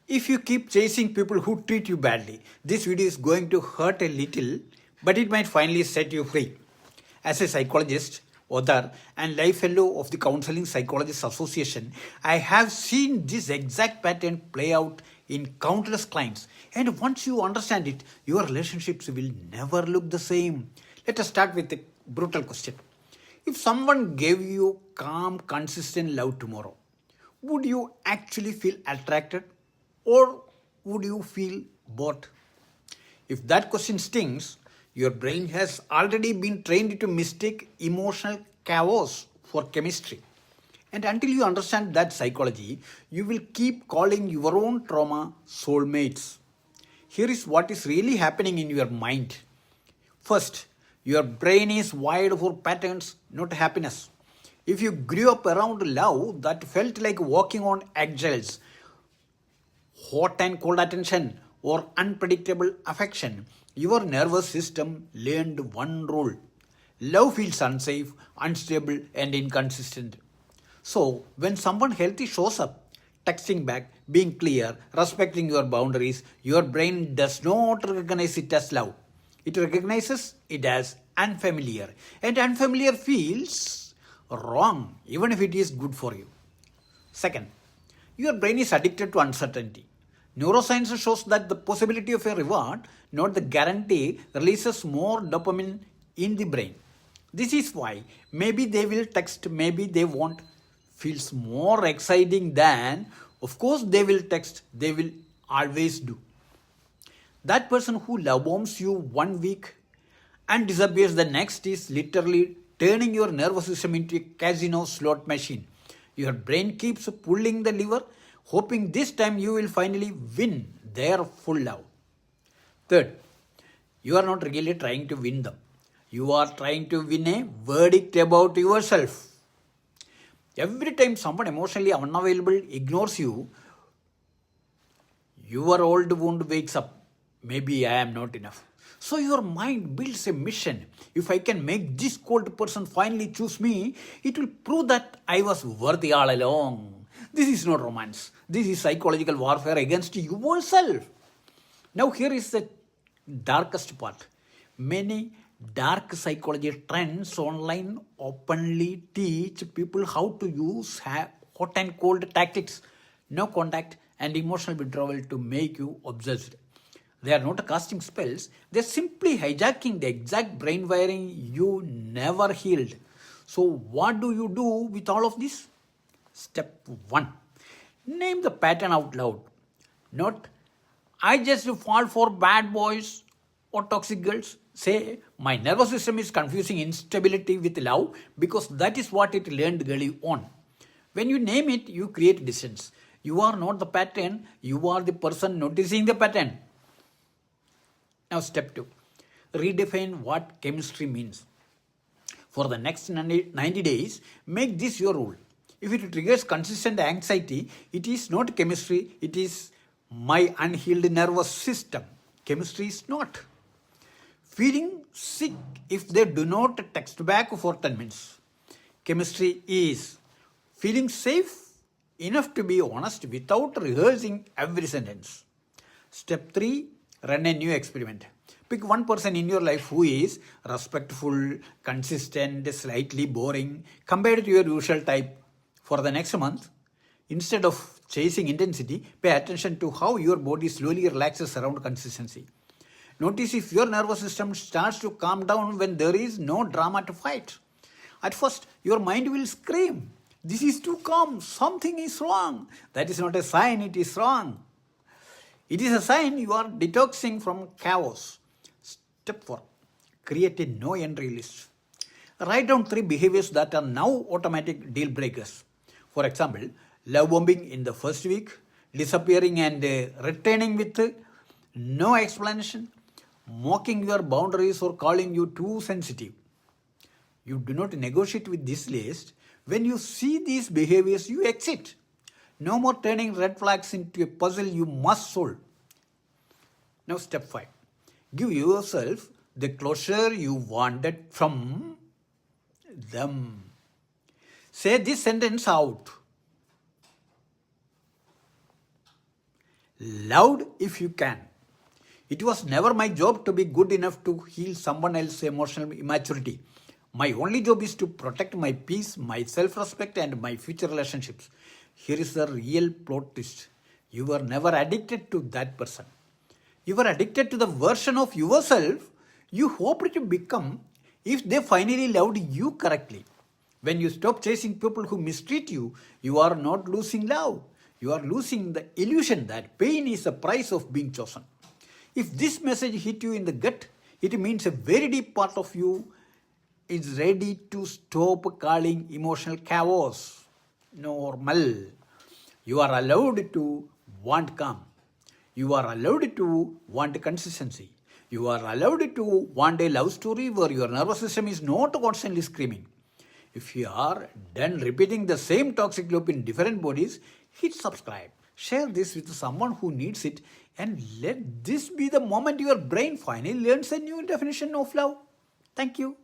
If you keep chasing people who treat you badly, this video is going to hurt a little, but it might finally set you free. As a psychologist, author, and life fellow of the Counseling Psychologists Association, I have seen this exact pattern play out in countless clients. And once you understand it, your relationships will never look the same. Let us start with a brutal question. If someone gave you calm, consistent love tomorrow, would you actually feel attracted or would you feel bored? If that question stings, your brain has already been trained to mistake emotional chaos for chemistry. And until you understand that psychology, you will keep calling your own trauma soulmates. Here is what is really happening in your mind. First, your brain is wired for patterns, not happiness. If you grew up around love that felt like walking on eggshells, hot and cold attention, or unpredictable affection, your nervous system learned one rule: love feels unsafe, unstable, and inconsistent. So, when someone healthy shows up, texting back, being clear, respecting your boundaries, your brain does not recognize it as love. It recognizes it as unfamiliar. And unfamiliar feels wrong, even if it is good for you. Second, your brain is addicted to uncertainty. Neuroscience shows that the possibility of a reward, not the guarantee, releases more dopamine in the brain. This is why maybe they will text, maybe they won't, feels more exciting than, of course, they will text, they will always do. That person who love bombs you one week and disappears the next is literally turning your nervous system into a casino slot machine. Your brain keeps pulling the lever, hoping this time you will finally win their full love. Third, you are not really trying to win them. You are trying to win a verdict about yourself. Every time someone emotionally unavailable ignores you, your old wound wakes up. Maybe I am not enough. So your mind builds a mission. If I can make this cold person finally choose me, it will prove that I was worthy all along. This is not romance. This is psychological warfare against yourself. Now here is the darkest part. Many dark psychology trends online openly teach people how to use hot and cold tactics, no contact, and emotional withdrawal to make you obsessed. They are not casting spells, they are simply hijacking the exact brain wiring you never healed. So, what do you do with all of this? Step 1: name the pattern out loud. Not, I just fall for bad boys or toxic girls. Say, my nervous system is confusing instability with love because that is what it learned early on. When you name it, you create distance. You are not the pattern, you are the person noticing the pattern. Now, step 2: redefine what chemistry means. For the next 90 days, make this your rule. If it triggers consistent anxiety, it is not chemistry, it is my unhealed nervous system. Chemistry is not. Feeling sick if they do not text back for 10 minutes. Chemistry is feeling safe enough to be honest without rehearsing every sentence. Step 3: run a new experiment. Pick one person in your life who is respectful, consistent, slightly boring, compared to your usual type. For the next month, instead of chasing intensity, pay attention to how your body slowly relaxes around consistency. Notice if your nervous system starts to calm down when there is no drama to fight. At first, your mind will scream, "This is too calm, something is wrong." That is not a sign it is wrong. It is a sign you are detoxing from chaos. Step 4: create a no entry list. Write down 3 behaviors that are now automatic deal breakers. For example, love bombing in the first week, disappearing and returning with no explanation, mocking your boundaries or calling you too sensitive. You do not negotiate with this list. When you see these behaviors, you exit. No more turning red flags into a puzzle you must solve. Now, step 5: give yourself the closure you wanted from them. Say this sentence out. Loved if you can. It was never my job to be good enough to heal someone else's emotional immaturity. My only job is to protect my peace, my self respect, and my future relationships. Here is the real plot twist: you were never addicted to that person. You were addicted to the version of yourself you hoped to become if they finally loved you correctly. When you stop chasing people who mistreat you, you are not losing love. You are losing the illusion that pain is the price of being chosen. If this message hit you in the gut, it means a very deep part of you is ready to stop calling emotional chaos normal. You are allowed to want calm. You are allowed to want consistency. You are allowed to want a love story where your nervous system is not constantly screaming. If you are done repeating the same toxic loop in different bodies, hit subscribe. Share this with someone who needs it, and let this be the moment your brain finally learns a new definition of love. Thank you.